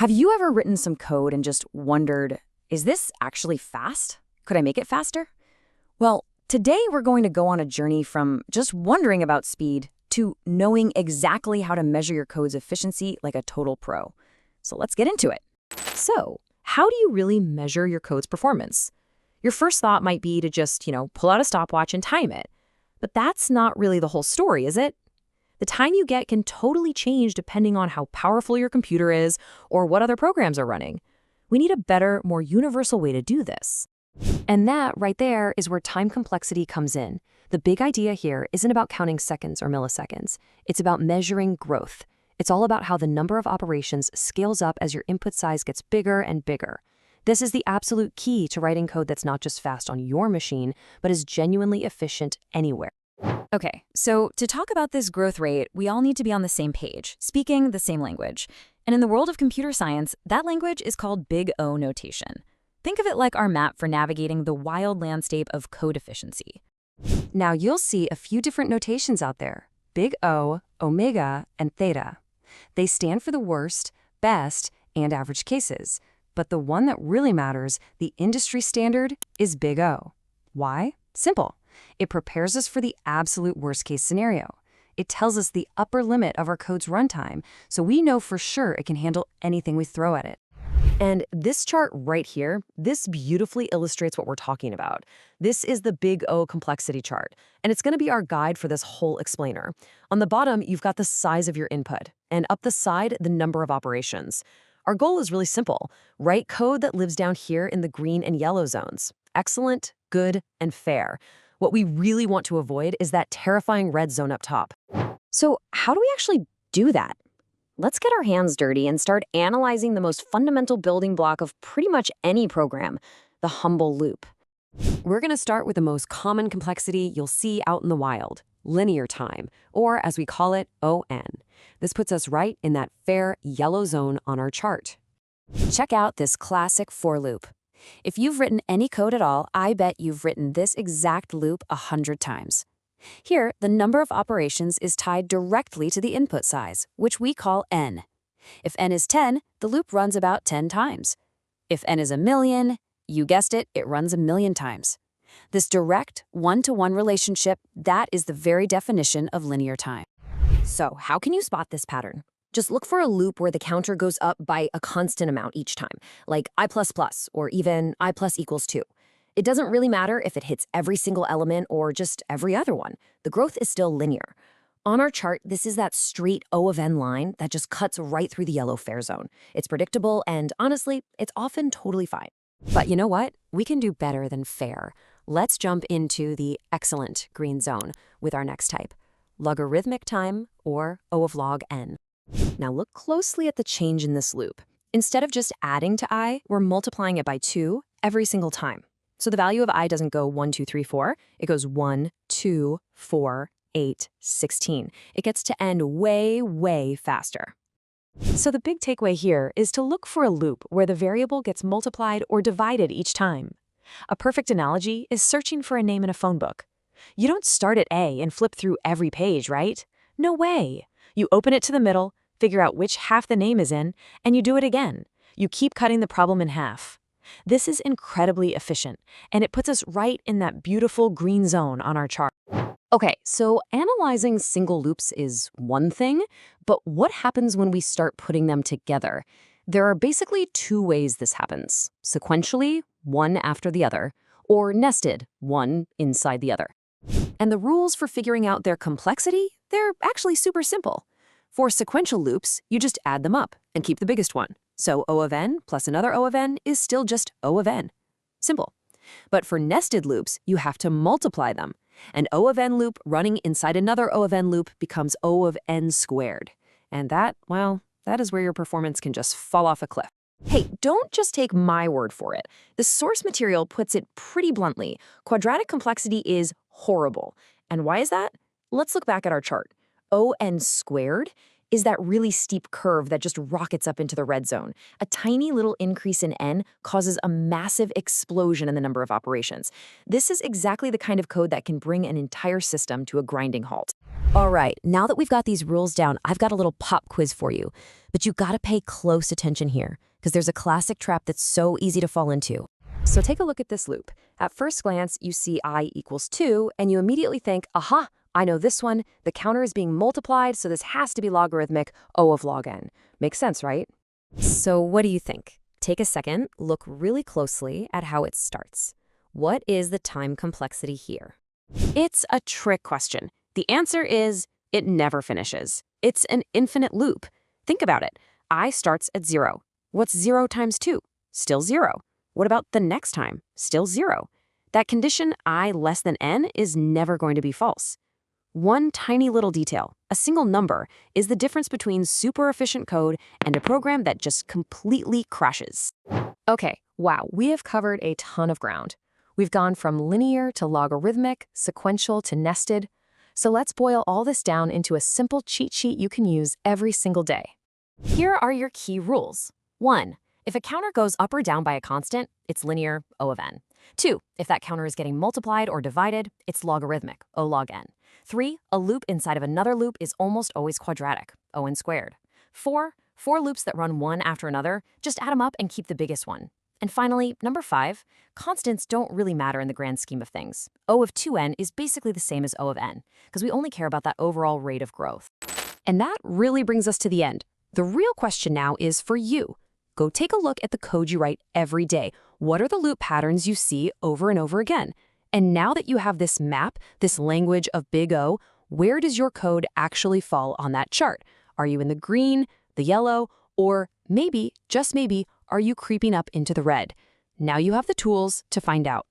Have you ever written some code and just wondered, is this actually fast? Could I make it faster? Well, today we're going to go on a journey from just wondering about speed to knowing exactly how to measure your code's efficiency like a total pro. So let's get into it. So, how do you really measure your code's performance? Your first thought might be to just, pull out a stopwatch and time it. But that's not really the whole story, is it? The time you get can totally change depending on how powerful your computer is or what other programs are running. We need a better, more universal way to do this. And that right there is where time complexity comes in. The big idea here isn't about counting seconds or milliseconds. It's about measuring growth. It's all about how the number of operations scales up as your input size gets bigger and bigger. This is the absolute key to writing code that's not just fast on your machine, but is genuinely efficient anywhere. Okay, so to talk about this growth rate, we all need to be on the same page, speaking the same language. And in the world of computer science, that language is called Big O notation. Think of it like our map for navigating the wild landscape of code efficiency. Now you'll see a few different notations out there: Big O, Omega, and Theta. They stand for the worst, best, and average cases. But the one that really matters, the industry standard, is Big O. Why? Simple. It prepares us for the absolute worst-case scenario. It tells us the upper limit of our code's runtime, so we know for sure it can handle anything we throw at it. And this chart right here, this beautifully illustrates what we're talking about. This is the Big O complexity chart, and it's going to be our guide for this whole explainer. On the bottom, you've got the size of your input, and up the side, the number of operations. Our goal is really simple: write code that lives down here in the green and yellow zones. Excellent, good, and fair. What we really want to avoid is that terrifying red zone up top. So how do we actually do that? Let's get our hands dirty and start analyzing the most fundamental building block of pretty much any program, the humble loop. We're going to start with the most common complexity you'll see out in the wild: linear time, or as we call it, ON. This puts us right in that fair yellow zone on our chart. Check out this classic for loop. If you've written any code at all, I bet you've written this exact loop 100 times. Here, the number of operations is tied directly to the input size, which we call n. If n is 10, the loop runs about 10 times. If n is 1,000,000, you guessed it, it runs 1,000,000 times. This direct, one-to-one relationship, that is the very definition of linear time. So, how can you spot this pattern? Just look for a loop where the counter goes up by a constant amount each time, like I++, or even I+ = 2. It doesn't really matter if it hits every single element or just every other one. The growth is still linear. On our chart, this is that straight O of n line that just cuts right through the yellow fair zone. It's predictable, and honestly, it's often totally fine. But you know what? We can do better than fair. Let's jump into the excellent green zone with our next type: logarithmic time, or O of log n. Now look closely at the change in this loop. Instead of just adding to I, we're multiplying it by 2 every single time. So the value of I doesn't go 1, 2, 3, 4. It goes 1, 2, 4, 8, 16. It gets to end way, way faster. So the big takeaway here is to look for a loop where the variable gets multiplied or divided each time. A perfect analogy is searching for a name in a phone book. You don't start at A and flip through every page, right? No way. You open it to the middle, figure out which half the name is in, and you do it again. You keep cutting the problem in half. This is incredibly efficient, and it puts us right in that beautiful green zone on our chart. Okay, so analyzing single loops is one thing, but what happens when we start putting them together? There are basically two ways this happens: sequentially, one after the other, or nested, one inside the other. And the rules for figuring out their complexity, they're actually super simple. For sequential loops, you just add them up and keep the biggest one. So O of n plus another O of n is still just O of n. Simple. But for nested loops, you have to multiply them. An O of n loop running inside another O of n loop becomes O of n squared. And that, well, that is where your performance can just fall off a cliff. Hey, don't just take my word for it. The source material puts it pretty bluntly. Quadratic complexity is horrible. And why is that? Let's look back at our chart. O n squared is that really steep curve that just rockets up into the red zone. A tiny little increase in n causes a massive explosion in the number of operations. This is exactly the kind of code that can bring an entire system to a grinding halt. All right, now that we've got these rules down, I've got a little pop quiz for you. But you gotta pay close attention here, because there's a classic trap that's so easy to fall into. So take a look at this loop. At first glance, you see I equals 2, and you immediately think, aha, I know this one. The counter is being multiplied, so this has to be logarithmic O of log n. Makes sense, right? So what do you think? Take a second, look really closely at how it starts. What is the time complexity here? It's a trick question. The answer is it never finishes. It's an infinite loop. Think about it. I starts at 0. What's 0 times 2? Still 0. What about the next time? Still 0. That condition I less than n is never going to be false. One tiny little detail, a single number, is the difference between super efficient code and a program that just completely crashes. Okay, wow, we have covered a ton of ground. We've gone from linear to logarithmic, sequential to nested. So let's boil all this down into a simple cheat sheet you can use every single day. Here are your key rules. 1. If a counter goes up or down by a constant, it's linear, O of n. 2. If that counter is getting multiplied or divided, it's logarithmic, O log n. 3. A loop inside of another loop is almost always quadratic, O n squared. 4. 4 loops that run one after another, just add them up and keep the biggest one. And finally, number 5, constants don't really matter in the grand scheme of things. O of 2n is basically the same as O of n, because we only care about that overall rate of growth. And that really brings us to the end. The real question now is for you. Go take a look at the code you write every day. What are the loop patterns you see over and over again? And now that you have this map, this language of big O, where does your code actually fall on that chart? Are you in the green, the yellow, or maybe, just maybe, are you creeping up into the red? Now you have the tools to find out.